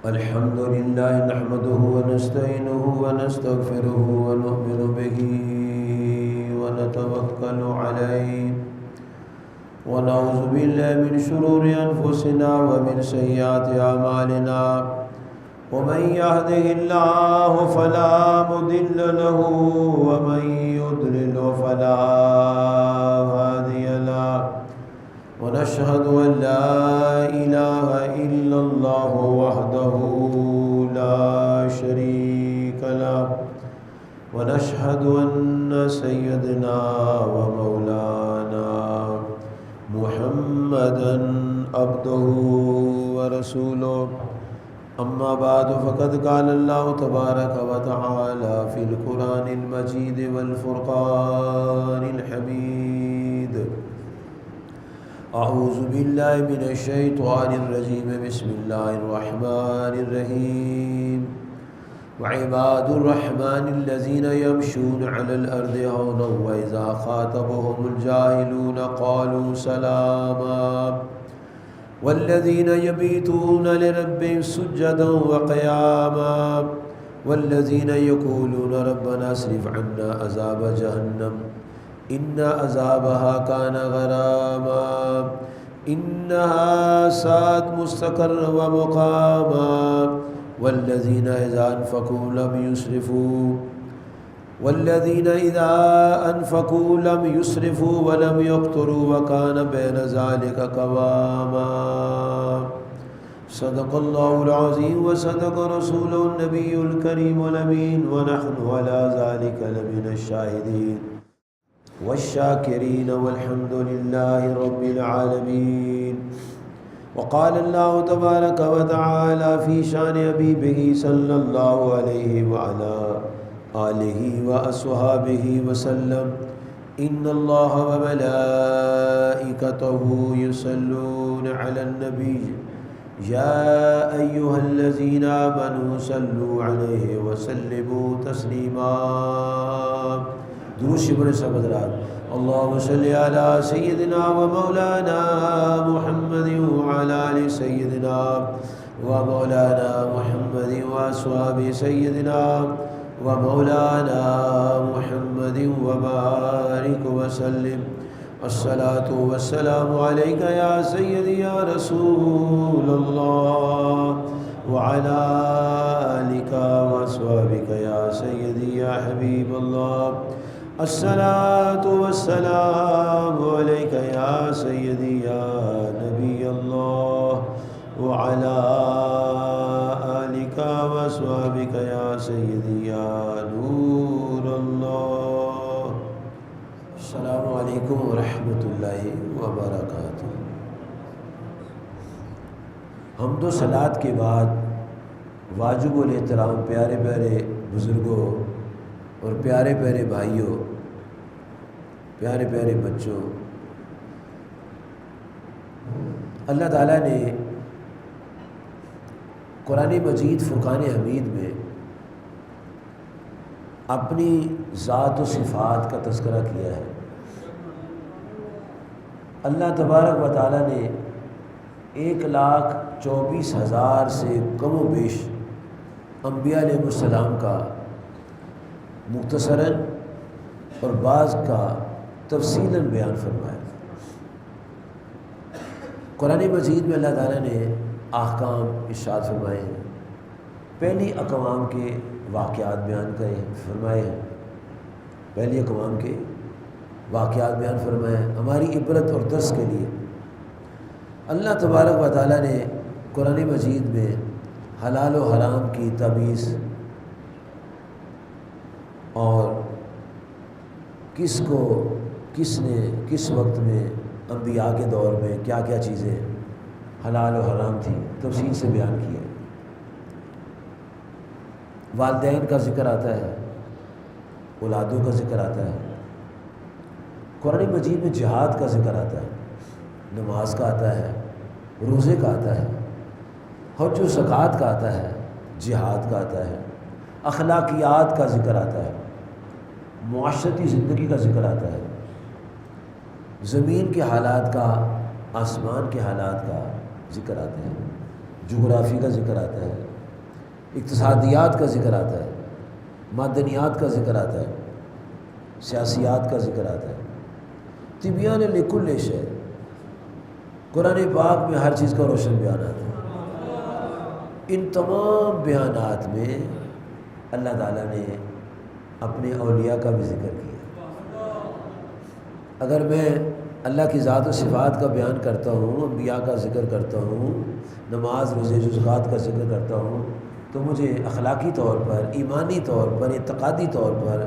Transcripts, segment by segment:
الحمد لله نحمده ونستعينه ونستغفره ونؤمن به ونتوكل عليه ونعوذ بالله من شرور أنفسنا ومن سيئات أعمالنا ومن يهده الله فلا مضل له ومن يضلل فلا هادي له ونشهد أن لا إله إلا الله وحده لا شريك له ونشهد أن سيدنا ومولانا محمدا عبده ورسوله أما بعد فقد قال الله تبارك وتعالى في القرآن المجيد والفرقان الحميد أعوذ بالله من الشيطان الرجيم بسم الله الرحمن الرحيم وعباد الرحمن الذين يمشون على الأرض هونا وإذا خاطبهم الجاهلون قالوا سلاما والذين يبيتون لربهم سجدا وقياما والذين يقولون ربنا اصرف عنا عذاب جهنم إن عذابها كان غراما إنها ساءت مستقرا ومقاما والذين إذا أنفقوا لم يسرفوا ولم يقتروا وكان بين ذلك قواما صدق الله العظيم وصدق رسوله النبي الكريم الأمين ونحن على ذلك لمن الشاهدين والشاكرين والحمد لله رب العالمين. وقال الله تبارك وتعالى في شان حبيبه صلى الله عليه وعلى آله وأصحابه وسلم إن الله وملائكته يصلون على النبي يا أيها الذين آمنوا صلوا عليه وسلموا تسليما. درود شکر سب حضرات. اللهم صل على سيدنا ومولانا محمد وعلى آل سيدنا ومولانا محمد وأصحاب سيدنا ومولانا محمد وبارك وسلم. الصلاة والسلام عليك يا سيدي يا رسول الله وعلى آلك وأصحابك يا سيدي يا حبيب الله. الصلاة والسلام عليك يا سيدي يا نبي الله وعلى آلك وأصحابك يا سيدي يا نور الله. السلام علیکم ورحمۃ اللہ وبرکاتہ. حمد و صلات کے بعد واجب الاحترام پیارے پیارے بزرگوں اور پیارے پیارے بھائیوں، پیارے پیارے بچوں، اللہ تعالیٰ نے قرآن مجید فرقان حمید میں اپنی ذات و صفات کا تذکرہ کیا ہے. اللہ تبارک و تعالیٰ نے 1,24,000 سے کم و بیش انبیاء علیہ السلام کا مختصراً اور بعض کا تفصیلاً بیان فرمایا. قرآن مجید میں اللہ تعالیٰ نے احکام ارشاد فرمائے ہیں، پہلی اقوام کے واقعات بیان فرمائے ہیں، پہلی اقوام کے واقعات بیان فرمائے ہیں ہماری عبرت اور درس کے لیے. اللہ تبارک و تعالیٰ نے قرآن مجید میں حلال و حرام کی تمیز اور کس نے کس وقت میں انبیاء کے دور میں کیا کیا چیزیں حلال و حرام تھیں تفصیل سے بیان کیا. والدین کا ذکر آتا ہے، اولادوں کا ذکر آتا ہے. قرآن مجید میں جہاد کا ذکر آتا ہے، نماز کا آتا ہے، روزے کا آتا ہے، حج و زکوٰۃ کا آتا ہے، جہاد کا آتا ہے، اخلاقیات کا ذکر آتا ہے، معاشرتی زندگی کا ذکر آتا ہے، زمین کے حالات کا، آسمان کے حالات کا ذکر آتے ہیں. جغرافی کا ذکر آتا ہے، اقتصادیات کا ذکر آتا ہے، معدنیات کا ذکر آتا ہے، سیاسیات کا ذکر آتا ہے، طبیان لکل شے، قرآن پاک میں ہر چیز کا روشن بیان آتا ہے۔ ان تمام بیانات میں اللہ تعالیٰ نے اپنے اولیاء کا بھی ذکر کیا۔ اگر میں اللہ کی ذات و صفات کا بیان کرتا ہوں، انبیاء کا ذکر کرتا ہوں، نماز روزے زکوٰۃ کا ذکر کرتا ہوں، تو مجھے اخلاقی طور پر، ایمانی طور پر، اعتقادی طور پر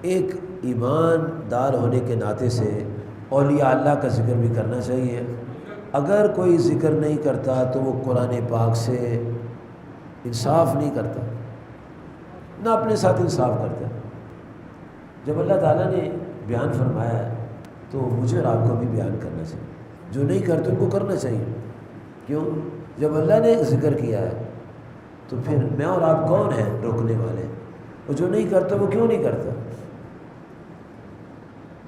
ایک ایماندار ہونے کے ناطے سے اولیاء اللہ کا ذکر بھی کرنا چاہیے۔ اگر کوئی ذکر نہیں کرتا تو وہ قرآن پاک سے انصاف نہیں کرتا، نہ اپنے ساتھ انصاف کرتا۔ جب اللہ تعالیٰ نے بیان فرمایا ہے تو مجھے اور آپ کو بھی بیان کرنا چاہیے، جو نہیں کرتے ان کو کرنا چاہیے۔ کیوں؟ جب اللہ نے ذکر کیا ہے تو پھر میں اور آپ کون ہیں روکنے والے؟ اور جو نہیں کرتا وہ کیوں نہیں کرتا؟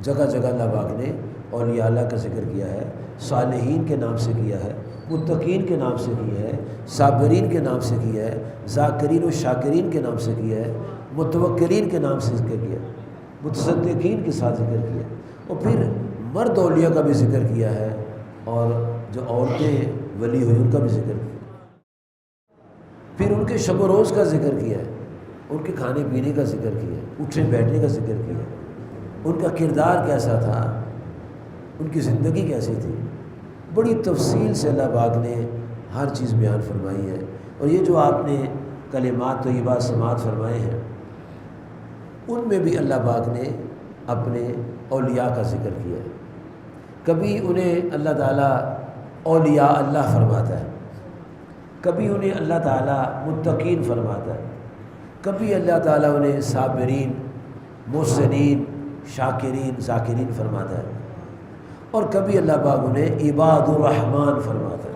جگہ جگہ اللہ پاک نے اولیاء اللہ کا ذکر کیا ہے، صالحین کے نام سے کیا ہے، متقین کے نام سے کیا ہے، صابرین کے نام سے کیا ہے، ذاکرین و شاکرین کے نام سے کیا ہے، متوکلین کے نام سے ذکر کیا ہے، متصدقین کے ساتھ ذکر کیا ہے، اور پھر مرد اولیاء کا بھی ذکر کیا ہے، اور جو عورتیں ولی ہوئی ان کا بھی ذکر کیا، پھر ان کے شب و روز کا ذکر کیا ہے، ان کے کھانے پینے کا ذکر کیا ہے، اٹھنے بیٹھنے کا ذکر کیا ہے، ان کا کردار کیسا تھا، ان کی زندگی کیسی تھی، بڑی تفصیل سے اللہ پاک نے ہر چیز بیان فرمائی ہے۔ اور یہ جو آپ نے کلمات طیبات سماعت فرمائے ہیں، ان میں بھی اللہ پاک نے اپنے اولیاء کا ذکر کیا ہے۔ کبھی انہیں اللہ تعالیٰ اولیاء اللہ فرماتا ہے، کبھی انہیں اللہ تعالیٰ متقین فرماتا ہے، کبھی اللہ تعالیٰ انہیں صابرین، محسنین، شاکرین، ذاکرین فرماتا ہے، اور کبھی اللہ پاک انہیں عباد الرحمن فرماتا ہے،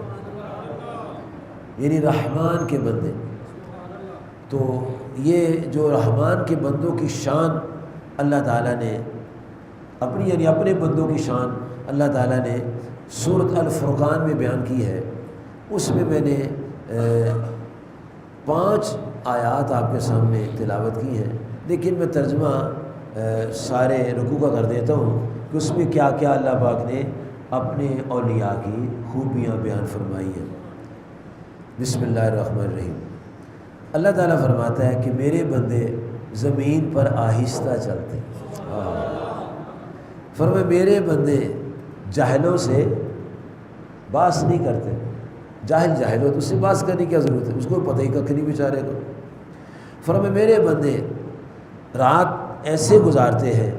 یعنی رحمان کے بندے۔ تو یہ جو رحمان کے بندوں کی شان اللہ تعالیٰ نے اپنی، یعنی اپنے بندوں کی شان اللہ تعالیٰ نے سورۃ الفرقان میں بیان کی ہے۔ اس میں میں نے 5 آیات آپ کے سامنے تلاوت کی ہیں، لیکن میں ترجمہ سارے رکوع کا کر دیتا ہوں کہ اس میں کیا کیا اللہ پاک نے اپنے اولیاء کی خوبیاں بیان فرمائی ہیں۔ بسم اللہ الرحمن الرحیم۔ اللہ تعالیٰ فرماتا ہے کہ میرے بندے زمین پر آہستہ چلتے، فرمایا میرے بندے جاہلوں سے باس نہیں کرتے۔ جاہل ہو تو اس سے باس کرنے کی کیا ضرورت ہے، اس کو پتہ ہی ککھ نہیں بیچارے کو۔ فرمایا میرے بندے رات ایسے گزارتے ہیں،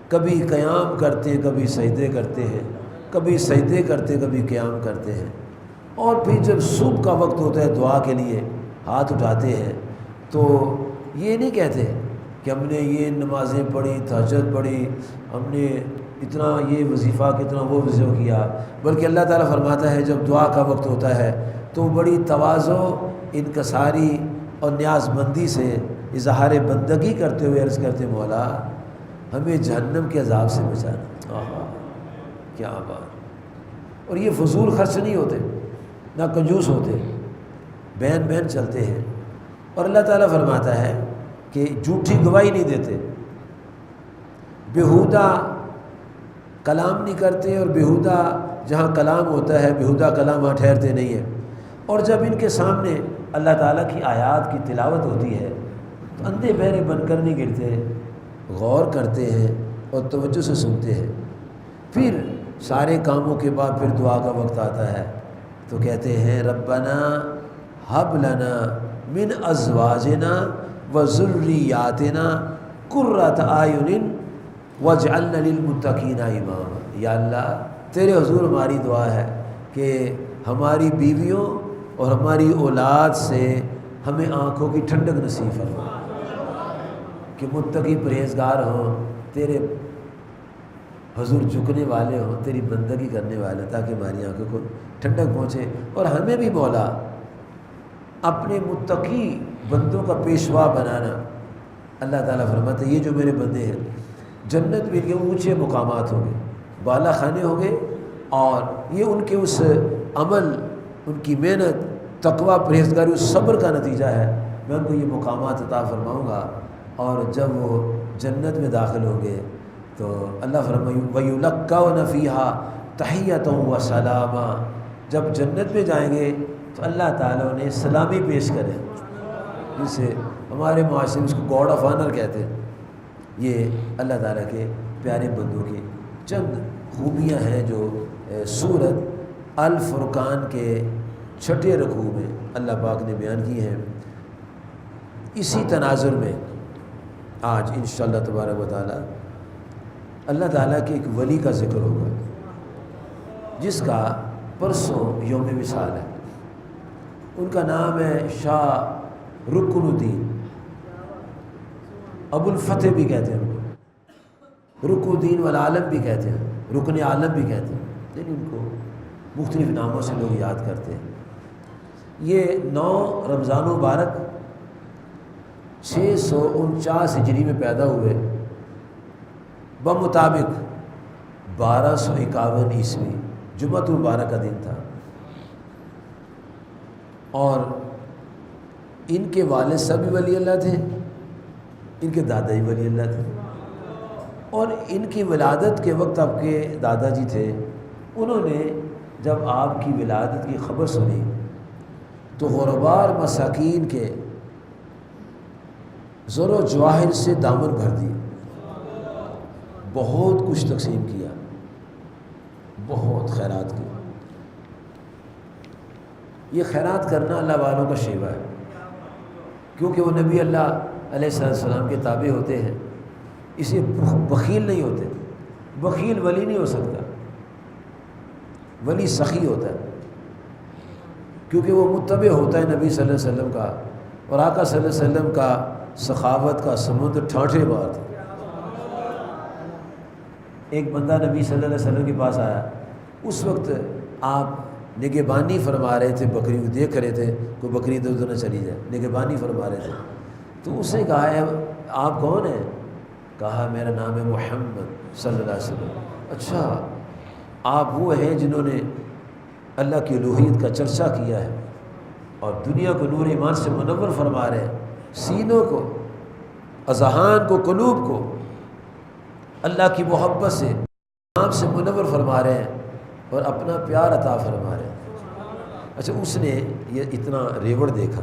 کبھی قیام کرتے ہیں، کبھی سجدے کرتے ہیں، کبھی سجدے کرتے کبھی قیام کرتے ہیں، اور پھر جب صبح کا وقت ہوتا ہے دعا کے لیے ہاتھ اٹھاتے ہیں تو یہ نہیں کہتے کہ ہم نے یہ نمازیں پڑھی، تہجد پڑھی، ہم نے اتنا یہ وظیفہ کتنا وہ وظیفہ کیا، بلکہ اللہ تعالیٰ فرماتا ہے جب دعا کا وقت ہوتا ہے تو بڑی تواضع، انکساری اور نیاز مندی سے اظہار بندگی کرتے ہوئے عرض کرتے مولا ہمیں جہنم کے عذاب سے بچانا۔ کیا بات! اور یہ فضول خرچ نہیں ہوتے، نہ کنجوس ہوتے، بین بین چلتے ہیں، اور اللہ تعالیٰ فرماتا ہے کہ جھوٹی گواہی نہیں دیتے، بیہودہ کلام نہیں کرتے، اور بیہودہ جہاں کلام ہوتا ہے بیہودہ کلام وہاں ٹھہرتے نہیں ہیں، اور جب ان کے سامنے اللہ تعالیٰ کی آیات کی تلاوت ہوتی ہے تو اندھے بہرے بن کر نہیں گرتے، غور کرتے ہیں اور توجہ سے سنتے ہیں۔ پھر سارے کاموں کے بعد پھر دعا کا وقت آتا ہے تو کہتے ہیں ربنا ہب لنا من ازواجنا و ذریاتنا قرۃ اعین واجعلنا للمتقین اماما۔ یا اللہ تیرے حضور ہماری دعا ہے کہ ہماری بیویوں اور ہماری اولاد سے ہمیں آنکھوں کی ٹھنڈک نصیب فرما، کہ متقی پرہیزگار ہوں، تیرے حضور جھکنے والے ہوں، تیری بندگی کرنے والے، تاکہ ہماری آنکھوں کو ٹھنڈک پہنچے، اور ہمیں بھی مولا اپنے متقی بندوں کا پیشوا بنانا۔ اللہ تعالیٰ فرماتے ہیں یہ جو میرے بندے ہیں جنت میں کے اونچے مقامات ہوں گے، بالا خانے ہوں گے، اور یہ ان کے اس عمل، ان کی محنت تقوی پرہیزگاری اس صبر کا نتیجہ ہے، میں ان کو یہ مقامات عطا فرماؤں گا، اور جب وہ جنت میں داخل ہوں گے تو اللہ فرمائے وَيُلَقَّوْنَ فِيهَا تَحِيَّةً وَسَلَامًا، جب جنت میں جائیں گے تو اللہ تعالیٰ انہیں سلامی پیش کرے، جسے ہمارے معاشرے میں اس کو گارڈ آف آنر کہتے ہیں۔ یہ اللہ تعالیٰ کے پیارے بندوں کی چند خوبیاں ہیں جو سورت الفرقان کے 6 رکوع میں اللہ پاک نے بیان کی ہیں۔ اسی تناظر میں آج انشاءاللہ تبارک و تعالیٰ اللہ تعالیٰ کے ایک ولی کا ذکر ہوگا جس کا پرسوں یوم وصال ہے۔ ان کا نام ہے شاہ رکن الدین، ابو الفتح بھی کہتے ہیں ان کو، رکن الدین والعالم بھی کہتے ہیں، رکن عالم بھی کہتے ہیں، یعنی ان کو مختلف ناموں سے لوگ یاد کرتے ہیں۔ یہ 9 رمضان مبارک 649 ہجری میں پیدا ہوئے، بمطابق 1251 عیسوی جمعۃ المبارک کا دن تھا، اور ان کے والد صاحب بھی ولی اللہ تھے، ان کے دادا جی ولی اللہ تھے، اور ان کی ولادت کے وقت آپ کے دادا جی تھے، انہوں نے جب آپ کی ولادت کی خبر سنی تو غربا اور مساکین کے زر و جواہر سے دامن بھر دی، بہت کچھ تقسیم کیا، بہت خیرات کی۔ یہ خیرات کرنا اللہ والوں کا شیوہ ہے، کیونکہ وہ نبی اللہ علیہ السلام کے تابع ہوتے ہیں، اسے بخیل نہیں ہوتے۔ بخیل ولی نہیں ہو سکتا، ولی سخی ہوتا ہے، کیونکہ وہ متبع ہوتا ہے نبی صلی اللہ علیہ وسلم کا، اور آقا صلی اللہ علیہ وسلم کا سخاوت کا سمندر ٹھاٹھے بات ہے۔ ایک بندہ نبی صلی اللہ علیہ وسلم کے پاس آیا، اس وقت آپ نگہبانی فرما رہے تھے، بکری کو دیکھ رہے تھے کوئی بکری ادھر ادھر نہ چلی جائے، نگہبانی فرما رہے تھے۔ تو اس نے کہا ہے آپ کون ہیں؟ کہا میرا نام ہے محمد صلی اللہ علیہ وسلم۔ اچھا، آپ وہ ہیں جنہوں نے اللہ کی الوہیت کا چرچا کیا ہے اور دنیا کو نور ایمان سے منور فرما رہے ہیں، سینوں کو، اذہان کو، قلوب کو اللہ کی محبت سے، نام سے منور فرما رہے ہیں اور اپنا پیار عطا فرما رہے ہیں۔ اچھا، اس نے یہ اتنا ریوڑ دیکھا،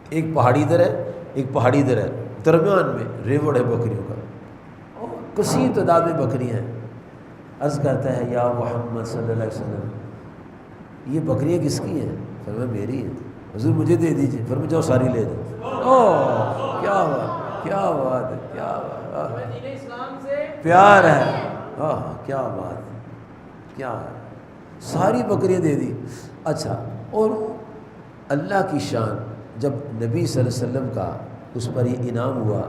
ایک پہاڑی ادھر ہے، ایک پہاڑی ادھر ہے، درمیان میں ریوڑ ہے بکریوں کا، اور کثیر تعداد میں بکریاں ہیں۔ عرض کرتا ہے یا محمد صلی اللہ علیہ وسلم، یہ بکریاں کس کی ہیں؟ فرمایا میری ہیں۔ حضور مجھے دے دیجیے۔ فرمایا جاؤ ساری لے دو۔ اوہ کیا بات، کیا بات ہے، کیا بات، پیار ہے، کیا بات، کیا ہے، ساری بکریاں دے دی۔ اچھا، اور اللہ کی شان، جب نبی صلی اللہ علیہ وسلم کا اس پر یہ انعام ہوا،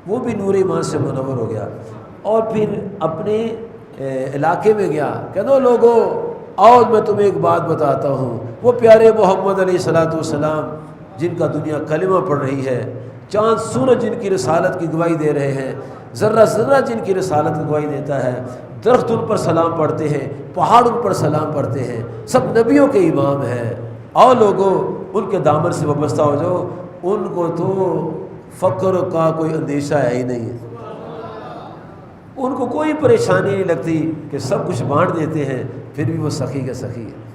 وہ بھی نور ایمان سے منور ہو گیا، اور پھر اپنے علاقے میں گیا، کہنا لوگو آؤ میں تمہیں ایک بات بتاتا ہوں، وہ پیارے محمد علیہ الصلوۃ والسلام جن کا دنیا کلمہ پڑھ رہی ہے، چاند سورج جن کی رسالت کی گواہی دے رہے ہیں، ذرہ ذرہ جن کی رسالت کی گواہی دیتا ہے، درخت ان پر سلام پڑھتے ہیں، پہاڑ ان پر سلام پڑھتے ہیں، سب نبیوں کے امام ہیں، آؤ لوگو ان کے دامن سے وابستہ ہو جاؤ، ان کو تو فقر کا کوئی اندیشہ ہے ہی نہیں ہے، ان کو کوئی پریشانی نہیں لگتی کہ سب کچھ بانٹ دیتے ہیں پھر بھی وہ سخی کا سخی ہے۔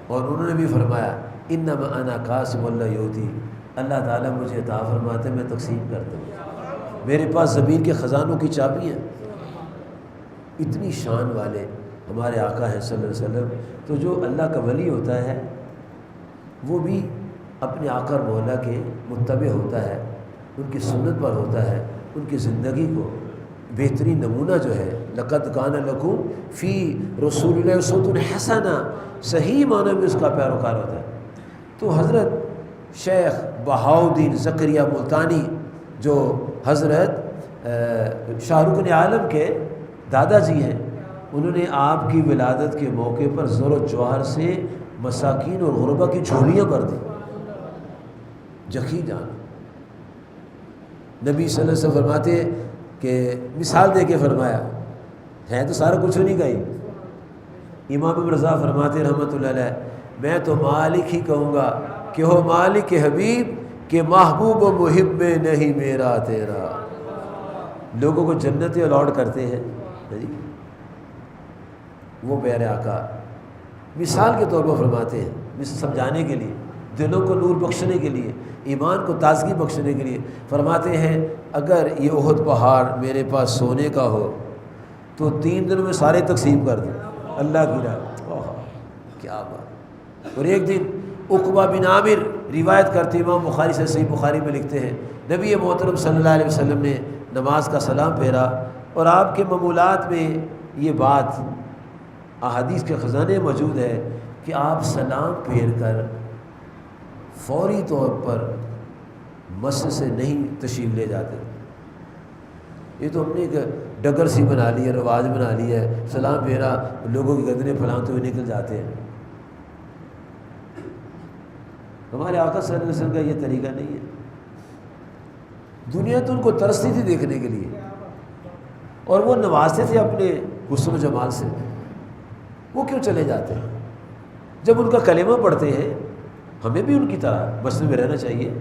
اور انہوں نے بھی فرمایا انما انا قاسم اللہ یؤتی، اللہ تعالیٰ مجھے عطا فرماتے میں تقسیم کرتا ہوں، میرے پاس زمین کے خزانوں کی چابی ہیں۔ اتنی شان والے ہمارے آقا ہیں صلی اللہ علیہ وسلم۔ تو جو اللہ کا ولی ہوتا ہے وہ بھی اپنے آقا اور مولا کے متبع ہوتا ہے، ان کی سنت پر ہوتا ہے، ان کی زندگی کو بہترین نمونہ جو ہے لقد کان لکم فی رسول اللہ اسوۃ حسنہ، صحیح معنی میں اس کا پیروکار ہوتا ہے۔ تو حضرت شیخ بہاؤالدین زکریا ملتانی جو حضرت شاہ رکن عالم کے دادا جی ہیں، انہوں نے آپ کی ولادت کے موقع پر زر و جوہر سے مساکین اور غربا کی جھولیاں بھر دی، جخی جان۔ نبی صلی اللہ علیہ وسلم فرماتے کہ مثال دے کے فرمایا ہے تو سارا کچھ نہیں گئی۔ امام ابن رضا فرماتے رحمۃ اللہ علیہ میں تو مالک ہی کہوں گا کہ ہو مالک حبیب کہ محبوب و محب میں نہیں میرا تیرا. لوگوں کو جنت الاٹ کرتے ہیں جی وہ پیارے آقا مثال کے طور پر فرماتے ہیں، سمجھانے کے لیے، دلوں کو نور بخشنے کے لیے، ایمان کو تازگی بخشنے کے لیے فرماتے ہیں اگر یہ احد پہاڑ میرے پاس سونے کا ہو تو 3 دنوں میں سارے تقسیم کر دوں اللہ کی راہ. کیا بات. اور ایک دن عقبہ بن عامر روایت کرتے امام بخاری سے، صحیح بخاری میں لکھتے ہیں نبی محترم صلی اللہ علیہ وسلم نے نماز کا سلام پھیرا اور آپ کے معمولات میں یہ بات احادیث کے خزانے موجود ہے کہ آپ سلام پھیر کر فوری طور پر مسجد سے نہیں تشریف لے جاتے. یہ تو ہم نے ایک ڈگر سی بنا لی ہے، رواج بنا لیا ہے، سلام پھیرا لوگوں کی گردنیں پھیلاتے ہوئے نکل جاتے ہیں. ہمارے آقا صلی اللہ علیہ وسلم کا یہ طریقہ نہیں ہے. دنیا تو ان کو ترستی تھی دیکھنے کے لیے اور وہ نوازتے تھے اپنے حسن و جمال سے. وہ کیوں چلے جاتے ہیں؟ جب ان کا کلمہ پڑھتے ہیں ہمیں بھی ان کی طرح مسجد میں رہنا چاہیے.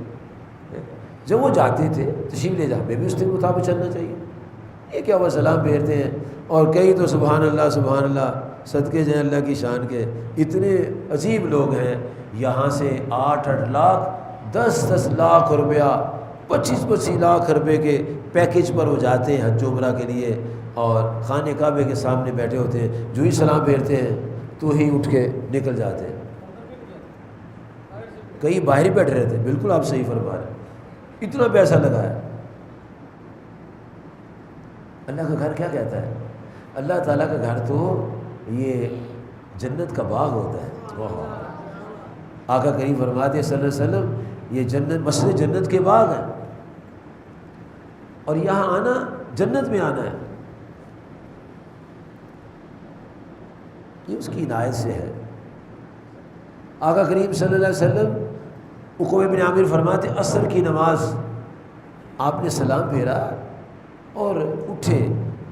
جب وہ جاتے تھے تشریف لے جا ہمیں بھی اس کے مطابق چلنا چاہیے. یہ کیا وہ سلام پھیرتے ہیں اور کئی تو سبحان اللہ صدقے جائیں اللہ کی شان کے. اتنے عجیب لوگ ہیں یہاں سے 8 لاکھ 10 لاکھ روپیہ 25 لاکھ روپے کے پیکج پر وہ جاتے ہیں حج عمرہ کے لیے اور خانہ کعبے کے سامنے بیٹھے ہوتے ہیں. جو ہی سلام پھیرتے ہیں تو ہی اٹھ کے نکل جاتے ہیں. کئی باہر ہی بیٹھے رہتے ہیں. بالکل آپ صحیح فرما رہے ہیں. اتنا پیسہ لگا ہے. اللہ کا گھر کیا کہتا ہے؟ اللہ تعالیٰ کا گھر تو یہ جنت کا باغ ہوتا ہے. آقا کریم فرماتے ہیں صلی اللہ علیہ وسلم یہ جنت مسجد جنت کے باغ ہے اور یہاں آنا جنت میں آنا ہے. یہ اس کی عنایت سے ہے. آقا کریم صلی اللہ علیہ وسلم عقبہ بن عامر فرماتے عصر کی نماز آپ نے سلام پھیرا اور اٹھے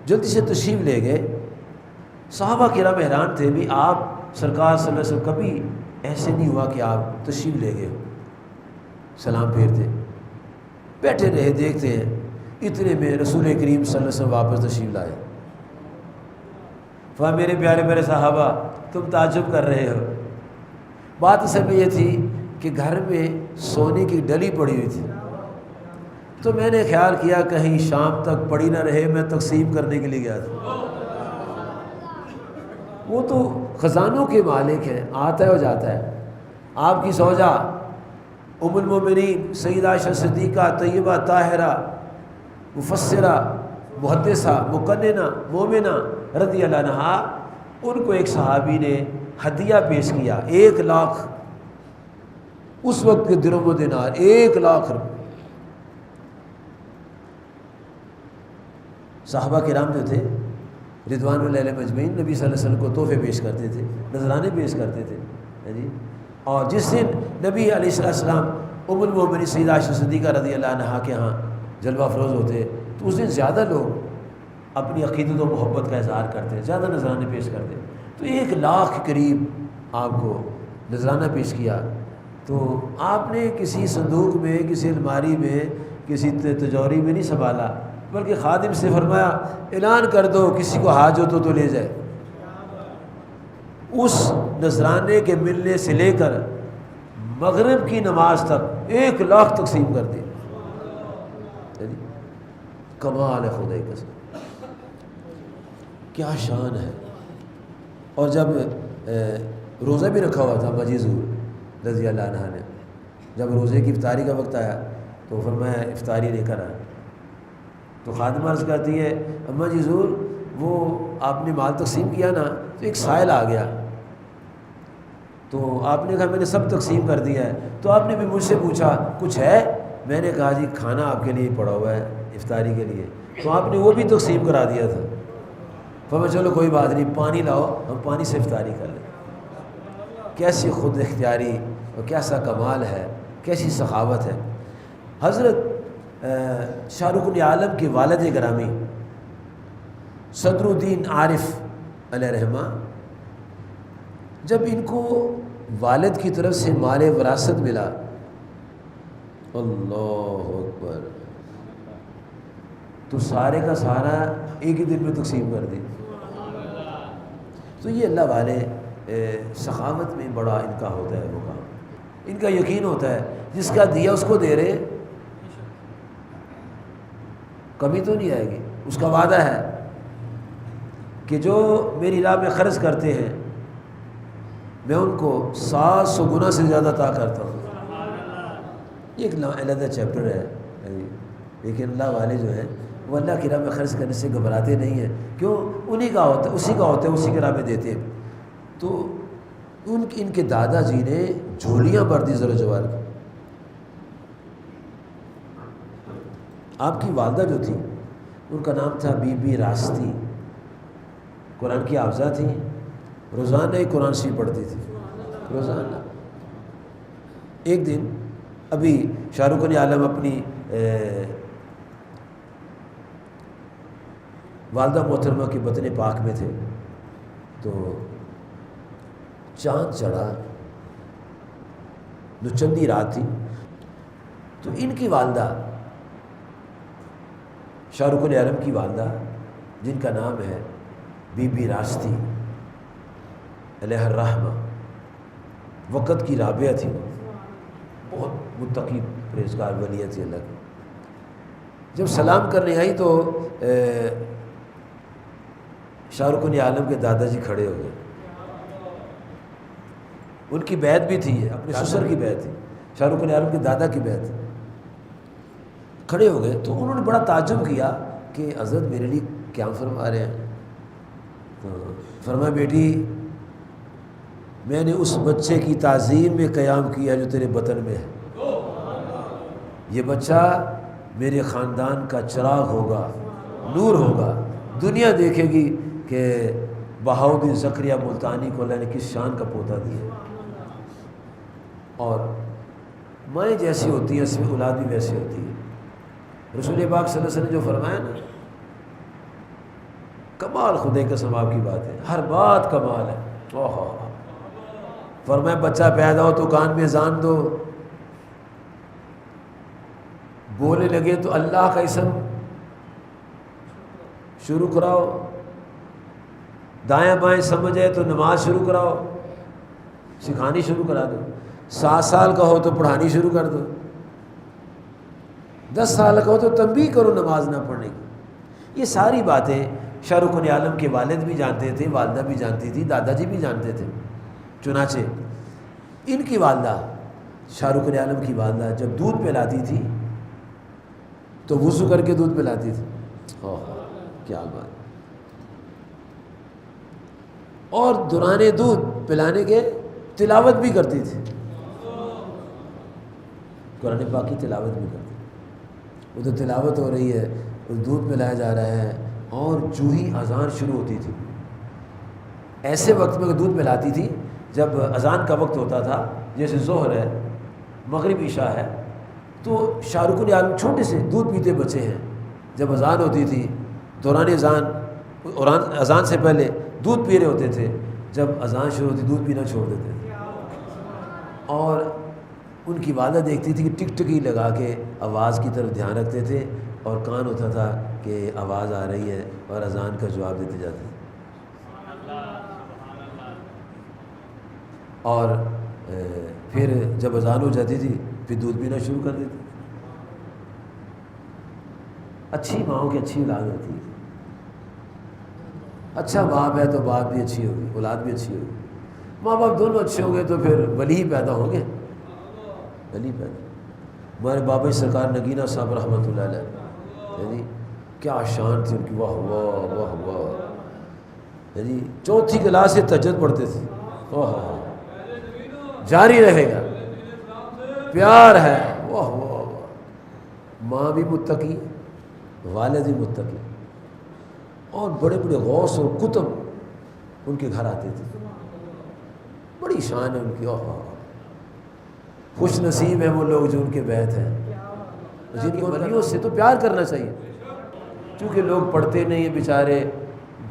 جلدی سے تشریف لے گئے. صحابہ کرام حیران تھے بھی آپ سرکار صلی اللہ علیہ وسلم کبھی ایسے نہیں ہوا کہ آپ تشریف لے گئے سلام پھیرتے بیٹھے رہے. دیکھتے ہیں اتنے میں رسول کریم صلی اللہ علیہ وسلم واپس تشریف لائے. میرے پیارے پیارے صحابہ تم تعجب کر رہے ہو. بات اصل میں یہ تھی کہ گھر میں سونے کی ڈلی پڑی ہوئی تھی تو میں نے خیال کیا کہیں شام تک پڑی نہ رہے. میں تقسیم کرنے کے لیے گیا تھا. وہ تو خزانوں کے مالک ہیں، آتا ہے اور جاتا ہے. آپ کی زوجہ ام المومنین سیدہ عائشہ صدیقہ طیبہ طاہرہ مفسرہ محدثہ مقننہ مومنہ رضی اللہ عنہا، ان کو ایک صحابی نے ہدیہ پیش کیا 1 لاکھ اس وقت کے درہم و دینار 1 لاکھ روپے. صحابہ کرام جو تھے رضوان اللہ علیہم اجمعین نبی صلی اللہ علیہ وسلم کو تحفے پیش کرتے تھے، نذرانے پیش کرتے تھے جی. اور جس دن نبی علیہ السلام ام المومنین سیدہ عائشہ صدیقہ رضی اللہ عنہا کے ہاں جلوہ افروز ہوتے تو اس دن زیادہ لوگ اپنی عقیدت و محبت کا اظہار کرتے، زیادہ نذرانے پیش کرتے. تو 1 لاکھ کے قریب آپ کو نذرانہ پیش کیا. تو آپ نے کسی صندوق میں، کسی الماری میں، کسی تجوری میں نہیں سنبھالا بلکہ خادم سے فرمایا اعلان کر دو کسی کو حاجت ہو تو لے جائے. اس نذرانے کے ملنے سے لے کر مغرب کی نماز تک 1 لاکھ تقسیم کر دی. کمال ہے خدائی قسم، کیا شان ہے. اور جب روزہ بھی رکھا ہوا تھا ماجی ظہور رضی اللہ عنہ نے، جب روزے کی افطاری کا وقت آیا تو فرمایا افطاری لے کر آئے. تو خادمہ عرض کرتی ہے اماں جی ظہور وہ آپ نے مال تقسیم کیا نا تو ایک سائل آ گیا تو آپ نے کہا میں نے سب تقسیم کر دیا ہے. تو آپ نے بھی مجھ سے پوچھا کچھ ہے؟ میں نے کہا جی کھانا آپ کے لیے پڑا ہوا ہے افطاری کے لیے. تو آپ نے وہ بھی تقسیم کرا دیا تھا. فرمایا چلو کوئی بات نہیں، پانی لاؤ ہم پانی سے افطاری کر لیں. کیسی خود اختیاری اور کیسا کمال ہے، کیسی سخاوت ہے. حضرت شاہ رخ عالم کے والد گرامی صدر الدین عارف علیہ رحمہ جب ان کو والد کی طرف سے مال وراثت ملا، اللہ اکبر، تو سارے کا سارا ایک ہی دن میں تقسیم کر دی۔ تو یہ اللہ والے سخاوت میں بڑا ان کا ہوتا ہے مقام، ان کا یقین ہوتا ہے جس کا دیا اس کو دے رہے، کمی تو نہیں آئے گی۔ اس کا وعدہ ہے کہ جو میری راہ میں خرچ کرتے ہیں میں ان کو 700 گنا سے زیادہ عطا کرتا ہوں۔ یہ ایک علیحدہ چیپٹر ہے، لیکن اللہ والے جو ہیں وہ اللہ کی راہ میں خرچ کرنے سے گھبراتے نہیں ہیں، کیوں؟ انہی کا ہوتا ہے، اسی کا ہوتا ہے، اسی کی راہ میں دیتے ہیں۔ تو ان کے دادا جی نے جھولیاں بھر دی زر و جوار کی۔ آپ کی والدہ جو تھی ان کا نام تھا بی بی راستی، قرآن کی حافظہ تھی، روزانہ ہی قرآن شریف پڑھتی تھی، روزانہ۔ ایک دن ابھی شاہ رخ عالم اپنی والدہ محترمہ کے بطن پاک میں تھے، تو چاند چڑھا، دوچندی رات تھی، تو ان کی والدہ شاہ رخ عالم کی والدہ جن کا نام ہے بی بی راستی علیہ الرحمہ، وقت کی رابعہ تھی، بہت متقی پرہیزگار ولیہ تھی اللہ کی۔ جب سلام کرنے آئی تو شاہ رخ عالم کے دادا جی کھڑے ہو گئے، ان کی بیعت بھی تھی، اپنے سسر کی بیعت تھی، شاہ رخ عالم کے دادا کی بیعت تھی۔ کھڑے ہو گئے تو انہوں نے بڑا تعجب کیا کہ حضرت میرے لیے کیا فرما رہے ہیں؟ تو فرمایا بیٹی میں نے اس بچے کی تعظیم میں قیام کیا جو تیرے بطن میں ہے، یہ بچہ میرے خاندان کا چراغ ہوگا، نور ہوگا، دنیا دیکھے گی کہ بہاؤدین زکریا ملتانی کو اللہ نے کس شان کا پوتا دیا۔ اور مائیں جیسی ہوتی ہیں اس میں اولاد بھی ویسی ہوتی ہے۔ رسول پاک صلی اللہ علیہ وسلم نے جو فرمایا نا، کمال خدا قسم آپ کی بات ہے، ہر بات کمال ہے۔ فرمایا بچہ پیدا ہو تو کان میں اذان دو، بولنے لگے تو اللہ کا اسم شروع کراؤ، دائیں بائیں سمجھ آئے تو نماز شروع کراؤ، سکھانی شروع کرا دو، 7 سال کا ہو تو پڑھانی شروع کر دو، 10 سال کا ہو تو تنبیہ کرو نماز نہ پڑھنے کی۔ یہ ساری باتیں شاہ رخ عالم کے والد بھی جانتے تھے، والدہ بھی جانتی تھی، دادا جی بھی جانتے تھے۔ چنانچہ ان کی والدہ شاہ رخ عالم کی والدہ جب دودھ پلاتی تھی تو وضو کر کے دودھ پلاتی تھی، کیا بات! اور دوران دودھ پلانے کے تلاوت بھی کرتی تھی، قرآن پاک کی تلاوت بھی کرتی تھی۔ وہ تو تلاوت ہو رہی ہے، دودھ پلایا جا رہا ہے، اور جو ہی اذان شروع ہوتی تھی، ایسے وقت میں دودھ پلاتی تھی جب اذان کا وقت ہوتا تھا، جیسے ظہر ہے، مغرب عشاء ہے، تو شاہ رخ عالم چھوٹے سے دودھ پیتے بچے ہیں، جب اذان ہوتی تھی دوران اذان سے پہلے دودھ پی رہے ہوتے تھے، جب اذان شروع ہوتی دودھ پینا چھوڑ دیتے تھے۔ اور ان کی والدہ دیکھتی تھی کہ ٹک ٹکی لگا کے آواز کی طرف دھیان رکھتے تھے، اور کان ہوتا تھا کہ آواز آ رہی ہے اور اذان کا جواب دیتے جاتے تھے۔ اور پھر جب اذان ہو جاتی تھی پھر دودھ پینا شروع کر دیتی۔ اچھی ماؤں کی اچھی اولاد ہوتی ہے، اچھا باپ ہے تو باپ بھی اچھی ہوگی، اولاد بھی اچھی ہوگی، ماں باپ دونوں اچھے ہوں گے تو پھر ولی ہی پیدا ہوں گے، ولی پیدا۔ ہمارے بابا سرکار نگینہ صاحب رحمۃ اللہ علیہ، یعنی کیا شان تھی ان کی، واہ واہ واہ واہ، یعنی 4تھی کلاس سے تہجد پڑھتے تھے، جاری رہے گا، پیار ہے، واہ واہ واہ، ماں بھی متقی، والد بھی متقی، اور بڑے بڑے غوث اور کتب ان کے گھر آتے تھے، بڑی شان ہے ان کی۔ خوش نصیب ہیں وہ لوگ جو ان کے بیعت ہیں، جن کی ولیوں سے تو پیار کرنا چاہیے، چونکہ لوگ پڑھتے نہیں ہیں بیچارے،